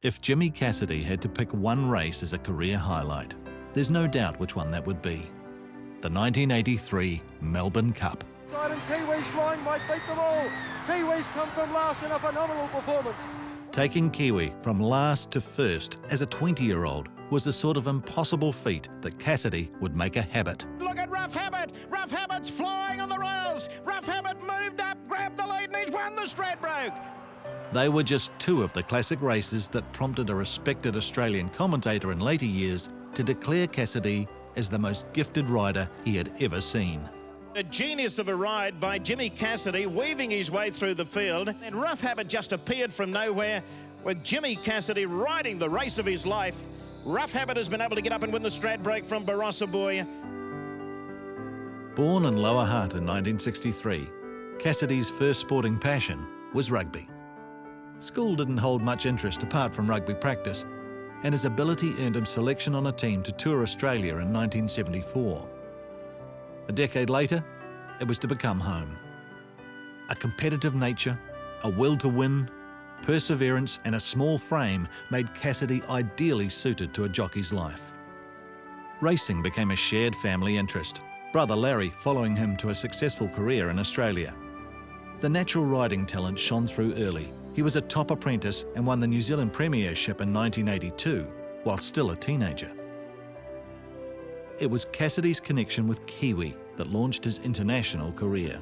If Jimmy Cassidy had to pick one race as a career highlight, there's no doubt which one that would be. The 1983 Melbourne Cup. And Kiwis flying might beat them all. Kiwis come from last in a phenomenal performance. Taking Kiwi from last to first as a 20-year-old was the sort of impossible feat that Cassidy would make a habit. Look at Rough Habit! Rough Habit's flying on the rails! Rough Habit moved up, grabbed the lead and he's won the Stradbroke! They were just two of the classic races that prompted a respected Australian commentator in later years to declare Cassidy as the most gifted rider he had ever seen. A genius of a ride by Jimmy Cassidy, weaving his way through the field, and Rough Habit just appeared from nowhere with Jimmy Cassidy riding the race of his life. Rough Habit has been able to get up and win the Stradbroke from Barossa Boy. Born in Lower Hutt in 1963, Cassidy's first sporting passion was rugby. School didn't hold much interest apart from rugby practice, and his ability earned him selection on a team to tour Australia in 1974. A decade later, it was to become home. A competitive nature, a will to win, perseverance and a small frame made Cassidy ideally suited to a jockey's life. Racing became a shared family interest, brother Larry following him to a successful career in Australia. The natural riding talent shone through early. He was a top apprentice and won the New Zealand Premiership in 1982, while still a teenager. It was Cassidy's connection with Kiwi that launched his international career.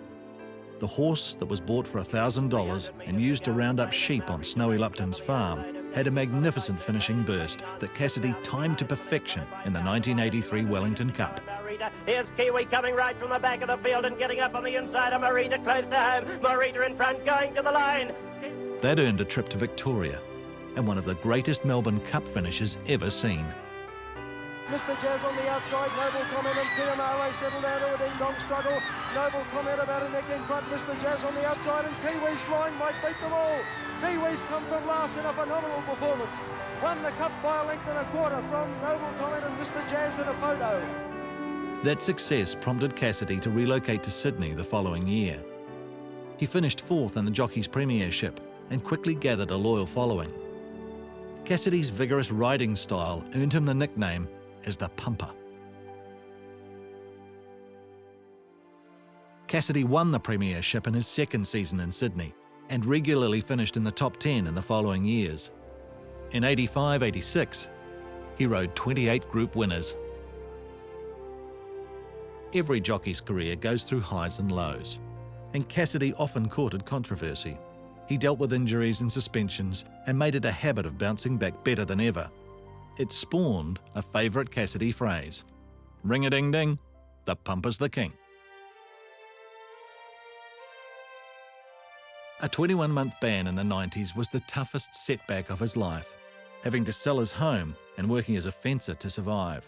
The horse that was bought for $1,000 and used to round up sheep on Snowy Lupton's farm had a magnificent finishing burst that Cassidy timed to perfection in the 1983 Wellington Cup. Here's Kiwi coming right from the back of the field and getting up on the inside of Marita close to home. Marita in front going to the line. That earned a trip to Victoria and one of the greatest Melbourne Cup finishes ever seen. Mr. Jazz on the outside, Noble comment and Kiamare settled down to a ding-dong struggle. Noble comment about a neck in front, Mr. Jazz on the outside and Kiwis flying might beat them all. Kiwis come from last in a phenomenal performance. Won the Cup by a length and a quarter from Noble comment and Mr. Jazz in a photo. That success prompted Cassidy to relocate to Sydney the following year. He finished fourth in the Jockeys Premiership and quickly gathered a loyal following. Cassidy's vigorous riding style earned him the nickname as the Pumper. Cassidy won the Premiership in his second season in Sydney and regularly finished in the top 10 in the following years. In 85-86, he rode 28 group winners. Every jockey's career goes through highs and lows, and Cassidy often courted controversy. He dealt with injuries and suspensions and made it a habit of bouncing back better than ever. It spawned a favourite Cassidy phrase: ring-a-ding-ding, the Pumper's the king. A 21-month ban in the 90s was the toughest setback of his life, having to sell his home and working as a fencer to survive.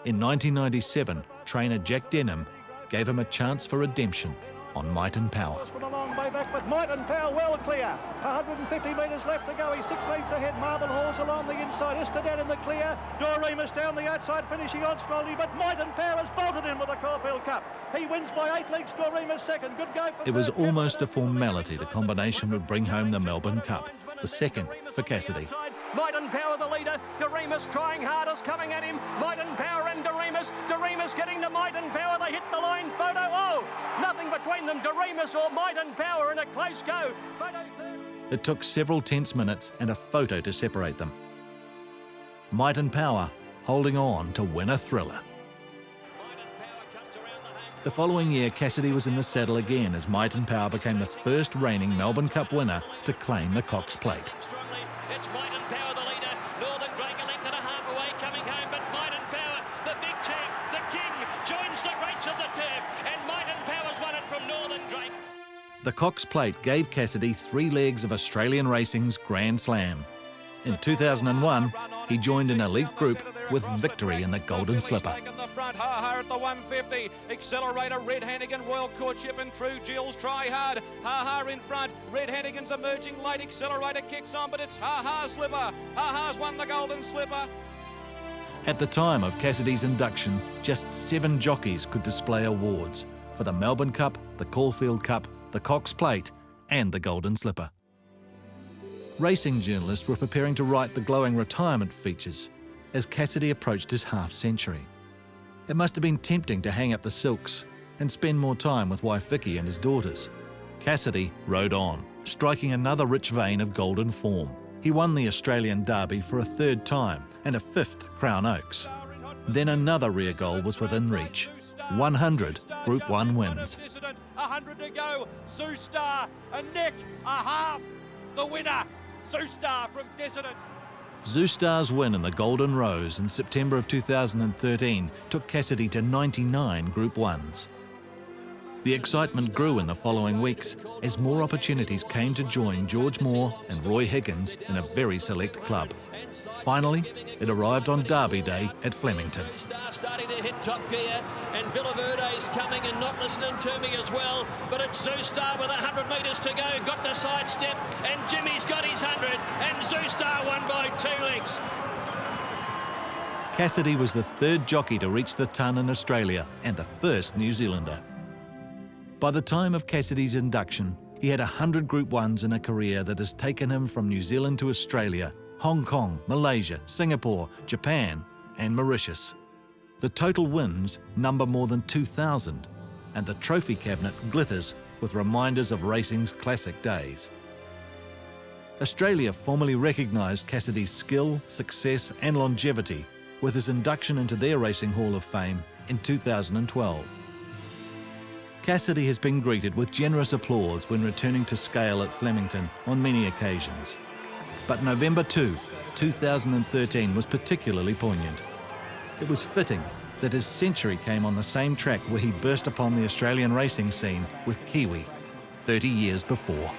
In 1997, trainer Jack Denham gave him a chance for redemption on Might and Power. From a long way back, but Might and Power well clear. 150 metres left to go. He's 6 lengths ahead. Marble Halls along the inside. Istadan in the clear. Doremus down the outside, finishing on strongly. But Might and Power has bolted in with the Caulfield Cup. He wins by 8 lengths. Doremus second. Good go for It was almost a formality the combination would bring home the Melbourne Cup, the second for Cassidy. Might and Power the leader. Doremus trying hardest, coming at him. Might and Power and Doremus. Doremus getting to Might and Power. They hit the line. Photo. Oh, nothing between them. Doremus or Might and Power in a close go. Photo third. It took several tense minutes and a photo to separate them. Might and Power holding on to win a thriller. The following year, Cassidy was in the saddle again as Might and Power became the first reigning Melbourne Cup winner to claim the Cox Plate. It's Might and Power the leader. Northern Drake a length and a half away coming home, but Might and Power, the big champ, the king, joins the greats of the turf, and Might and Power's won it from Northern Drake. The Cox Plate gave Cassidy 3 legs of Australian racing's Grand Slam. In 2001, he joined an elite group with victory in the Golden Slipper. Ha-ha at the 150. Accelerator, Red Hannigan, Royal Courtship and True Jills try hard. Ha-ha in front. Red Hannigan's emerging late. Accelerator kicks on, but it's Ha-ha Slipper. Ha-ha's won the Golden Slipper. At the time of Cassidy's induction, just 7 jockeys could display awards for the Melbourne Cup, the Caulfield Cup, the Cox Plate and the Golden Slipper. Racing journalists were preparing to write the glowing retirement features as Cassidy approached his half-century. It must have been tempting to hang up the silks and spend more time with wife Vicky and his daughters. Cassidy rode on, striking another rich vein of golden form. He won the Australian Derby for a third time and a fifth Crown Oaks. Then another rear goal was within reach. 100 Group 1 wins. 100 to go. Zoostar, a neck, a half. The winner, Zoostar from Dissident. Zoostar's win in the Golden Rose in September of 2013 took Cassidy to 99 Group 1s. The excitement grew in the following weeks as more opportunities came to join George Moore and Roy Higgins in a very select club. Finally, it arrived on Derby Day at Flemington. Starting to hit top gear, and Villaverde's coming and not listening to me as well, but it's Zoostar with 100 metres to go, got the sidestep, and Jimmy's got his 100, and Zoostar won by 2 lengths. Cassidy was the third jockey to reach the ton in Australia and the first New Zealander. By the time of Cassidy's induction, he had 100 Group 1s in a career that has taken him from New Zealand to Australia, Hong Kong, Malaysia, Singapore, Japan and Mauritius. The total wins number more than 2,000, and the trophy cabinet glitters with reminders of racing's classic days. Australia formally recognised Cassidy's skill, success and longevity with his induction into their Racing Hall of Fame in 2012. Cassidy has been greeted with generous applause when returning to scale at Flemington on many occasions. But November 2, 2013 was particularly poignant. It was fitting that his century came on the same track where he burst upon the Australian racing scene with Kiwi 30 years before.